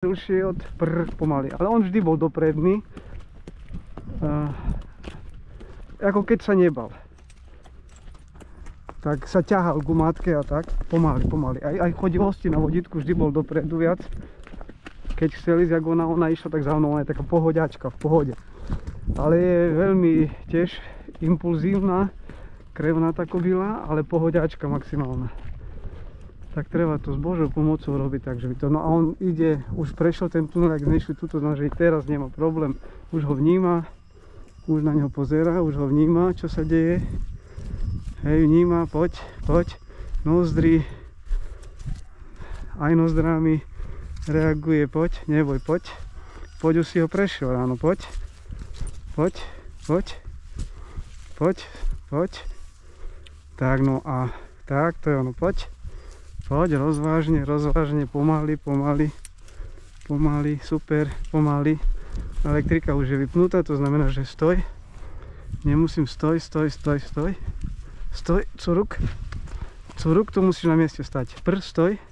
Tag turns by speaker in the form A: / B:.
A: Rušiel pomaly, ale on vždy bol dopredný, ako keď sa nebal, tak sa ťahal ku matke a tak, pomaly, aj chodil hosti na vodítku, vždy bol dopredu viac, keď chceli ísť, ako ona išla, tak za mnou, ona je taká pohodiačka, v pohode, ale je veľmi tiež impulzívna, krevná tá kobila, ale pohodiačka maximálna. Tak treba to s Božou pomocou robiť, takže by to, no a on ide, už prešiel ten tunel, ak nešli tuto, že teraz nemá problém, už ho vníma, už na neho pozerá, už ho vníma, čo sa deje, hej, vníma, poď, nozdry, aj nozdrami reaguje, poď, neboj, poď, už si ho prešiel ráno, poď, tak no a tak, to je ono, poď, rozvážne, pomaly, super, pomaly. Elektrika už je vypnutá, to znamená, že stoj. Nemusím, stoj. Curuk, tu musíš na mieste stať. Stoj.